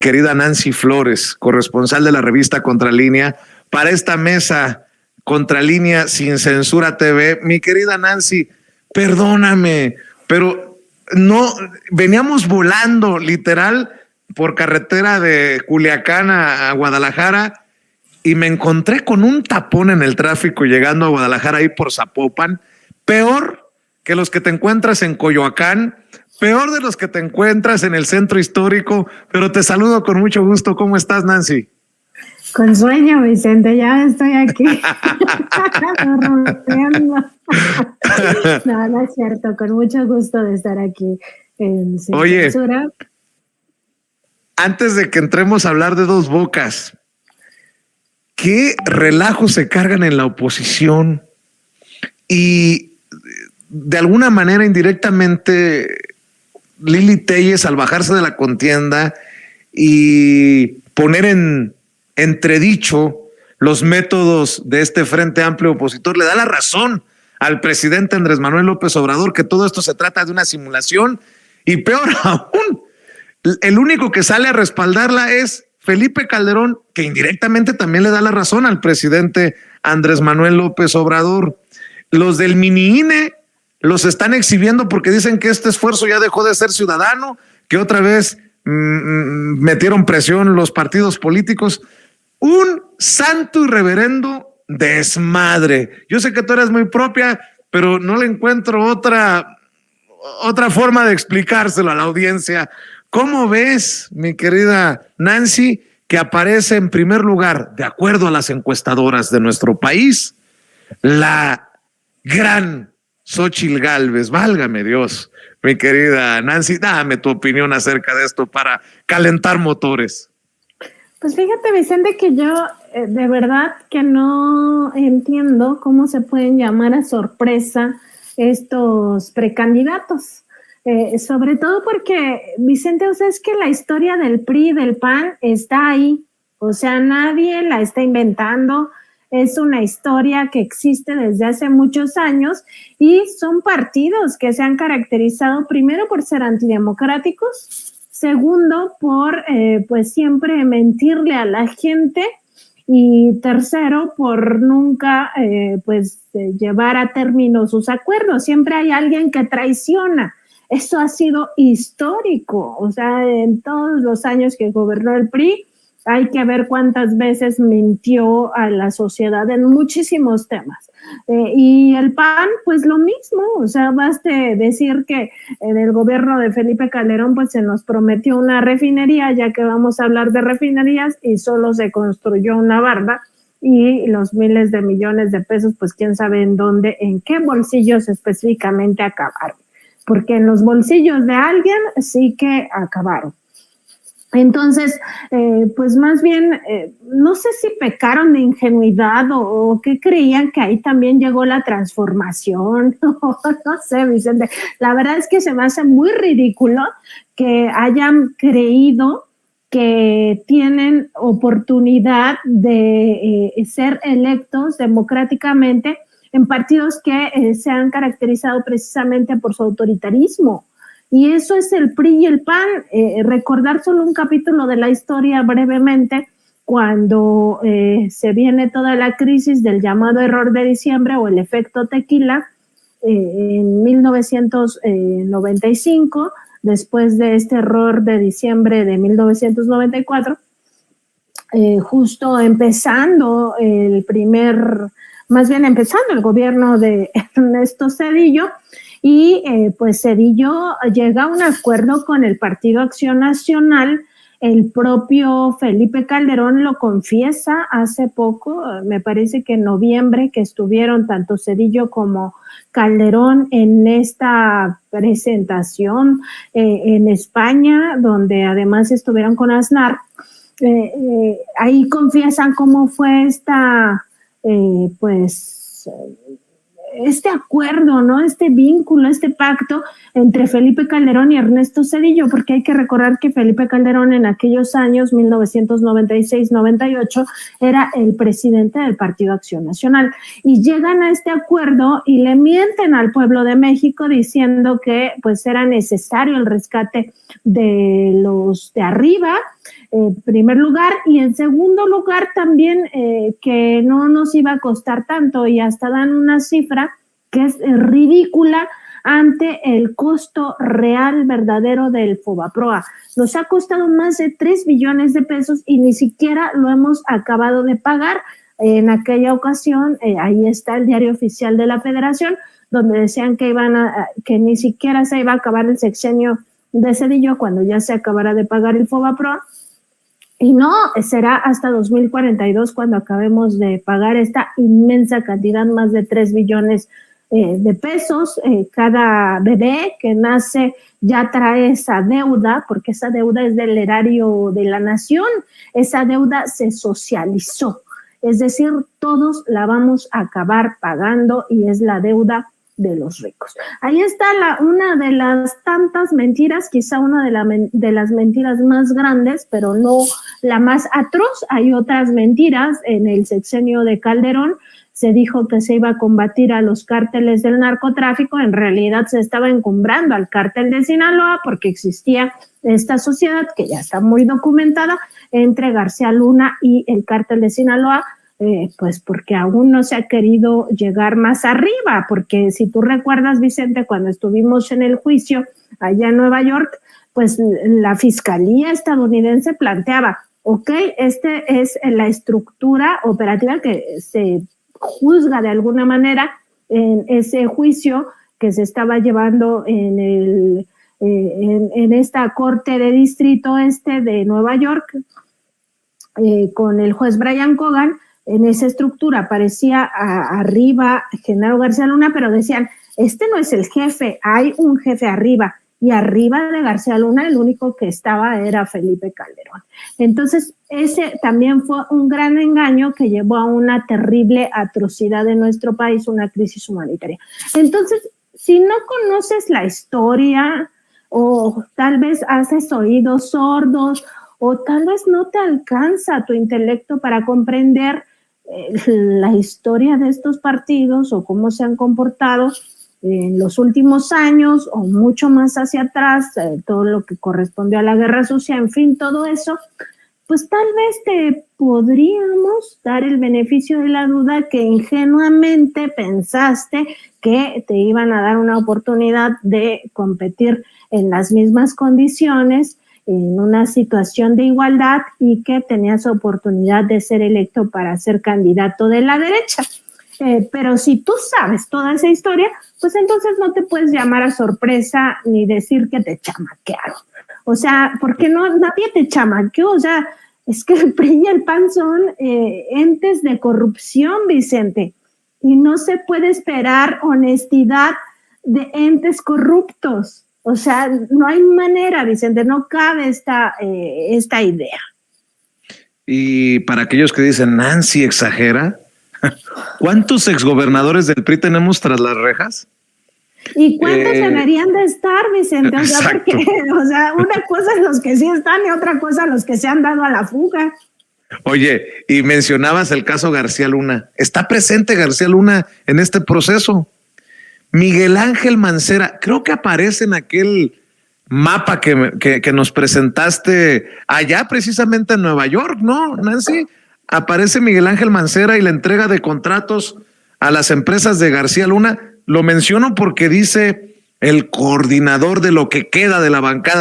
querida Nancy Flores, corresponsal de la revista Contralínea, para esta mesa Contralínea sin Censura TV. Mi querida Nancy, perdóname, pero no, veníamos volando literal por carretera de Culiacán a Guadalajara y me encontré con un tapón en el tráfico llegando a Guadalajara ahí por Zapopan, peor que los que te encuentras en Coyoacán, peor de los que te encuentras en el centro histórico, pero te saludo con mucho gusto. ¿Cómo estás, Nancy? Con sueño, Vicente, ya estoy aquí. No es cierto, con mucho gusto de estar aquí en Sin Oye, Censura. Antes de que entremos a hablar de Dos Bocas, ¿qué relajos se cargan en la oposición? Y de alguna manera indirectamente Lili Téllez, al bajarse de la contienda y poner en entredicho los métodos de este Frente Amplio opositor, le da la razón al presidente Andrés Manuel López Obrador que todo esto se trata de una simulación, y peor aún, el único que sale a respaldarla es Felipe Calderón, que indirectamente también le da la razón al presidente Andrés Manuel López Obrador. Los del mini INE los están exhibiendo porque dicen que este esfuerzo ya dejó de ser ciudadano, que otra vez metieron presión los partidos políticos. Un santo y reverendo desmadre. Yo sé que tú eres muy propia, pero no le encuentro otra forma de explicárselo a la audiencia. ¿Cómo ves, mi querida Nancy, que aparece en primer lugar, de acuerdo a las encuestadoras de nuestro país, la gran Xóchitl Gálvez? Válgame Dios, mi querida Nancy, dame tu opinión acerca de esto para calentar motores. Pues fíjate, Vicente, que yo de verdad que no entiendo cómo se pueden llamar a sorpresa estos precandidatos. Sobre todo porque, Vicente, o sea, es que la historia del PRI y del PAN está ahí. O sea, nadie la está inventando. Es una historia que existe desde hace muchos años y son partidos que se han caracterizado primero por ser antidemocráticos, segundo, por pues siempre mentirle a la gente, y tercero, por nunca llevar a término sus acuerdos. Siempre hay alguien que traiciona. Eso ha sido histórico. O sea, en todos los años que gobernó el PRI, hay que ver cuántas veces mintió a la sociedad en muchísimos temas. Y el PAN, pues lo mismo. O sea, baste decir que en el gobierno de Felipe Calderón, pues se nos prometió una refinería, ya que vamos a hablar de refinerías, y solo se construyó una barda, y los miles de millones de pesos, pues quién sabe en dónde, en qué bolsillos específicamente acabaron. Porque en los bolsillos de alguien sí que acabaron. Entonces, pues más bien, no sé si pecaron de ingenuidad o qué creían, que ahí también llegó la transformación. No sé, Vicente. La verdad es que se me hace muy ridículo que hayan creído que tienen oportunidad de ser electos democráticamente en partidos que se han caracterizado precisamente por su autoritarismo. Y eso es el PRI y el PAN. Recordar solo un capítulo de la historia brevemente, cuando se viene toda la crisis del llamado error de diciembre o el efecto tequila, en 1995, después de este error de diciembre de 1994, justo empezando empezando el gobierno de Ernesto Zedillo, y pues Zedillo llega a un acuerdo con el Partido Acción Nacional. El propio Felipe Calderón lo confiesa hace poco, me parece que en noviembre, que estuvieron tanto Zedillo como Calderón en esta presentación en España, donde además estuvieron con Aznar. Ahí confiesan cómo fue este acuerdo, ¿no? Este vínculo, este pacto entre Felipe Calderón y Ernesto Zedillo, porque hay que recordar que Felipe Calderón en aquellos años, 1996-98, era el presidente del Partido Acción Nacional, y llegan a este acuerdo y le mienten al pueblo de México diciendo que pues era necesario el rescate de los de arriba, primer lugar, y en segundo lugar también que no nos iba a costar tanto, y hasta dan una cifra que es ridícula ante el costo real verdadero del Fobaproa. Nos ha costado más de 3 billones de pesos y ni siquiera lo hemos acabado de pagar. En aquella ocasión, ahí está el diario oficial de la Federación, donde decían que ni siquiera se iba a acabar el sexenio de Zedillo cuando ya se acabara de pagar el Fobaproa. Y no, será hasta 2042 cuando acabemos de pagar esta inmensa cantidad, más de 3 billones de pesos. Cada bebé que nace ya trae esa deuda, porque esa deuda es del erario de la nación, esa deuda se socializó, es decir, todos la vamos a acabar pagando y es la deuda de los ricos. Ahí está una de las tantas mentiras, quizá una de las mentiras más grandes, pero no la más atroz. Hay otras mentiras. En el sexenio de Calderón se dijo que se iba a combatir a los cárteles del narcotráfico. En realidad se estaba encumbrando al cártel de Sinaloa porque existía esta sociedad que ya está muy documentada entre García Luna y el cártel de Sinaloa. Pues porque aún no se ha querido llegar más arriba, porque si tú recuerdas, Vicente, cuando estuvimos en el juicio allá en Nueva York, pues la fiscalía estadounidense planteaba, ok, este es la estructura operativa que se juzga de alguna manera en ese juicio que se estaba llevando en esta corte de distrito de Nueva York con el juez Brian Cogan. En esa estructura aparecía arriba Genaro García Luna, pero decían, este no es el jefe, hay un jefe arriba, y arriba de García Luna el único que estaba era Felipe Calderón. Entonces ese también fue un gran engaño que llevó a una terrible atrocidad en nuestro país, una crisis humanitaria. Entonces, si no conoces la historia, o tal vez haces oídos sordos, o tal vez no te alcanza tu intelecto para comprender la historia de estos partidos o cómo se han comportado en los últimos años o mucho más hacia atrás, todo lo que correspondió a la guerra sucia, en fin, todo eso, pues tal vez te podríamos dar el beneficio de la duda que ingenuamente pensaste que te iban a dar una oportunidad de competir en las mismas condiciones, en una situación de igualdad, y que tenías oportunidad de ser electo para ser candidato de la derecha. Pero si tú sabes toda esa historia, pues entonces no te puedes llamar a sorpresa ni decir que te chamaquearon. O sea, porque nadie te chamaqueó. O sea, es que el PRI y el PAN son entes de corrupción, Vicente, y no se puede esperar honestidad de entes corruptos. O sea, no hay manera, Vicente, no cabe esta idea. Y para aquellos que dicen, Nancy exagera, ¿cuántos exgobernadores del PRI tenemos tras las rejas? ¿Y cuántos deberían de estar, Vicente? O sea, porque, una cosa es los que sí están y otra cosa los que se han dado a la fuga. Oye, y mencionabas el caso García Luna. ¿Está presente García Luna en este proceso? Miguel Ángel Mancera, creo que aparece en aquel mapa que nos presentaste allá precisamente en Nueva York, ¿no, Nancy? Aparece Miguel Ángel Mancera y la entrega de contratos a las empresas de García Luna. Lo menciono porque dice el coordinador de lo que queda de la bancada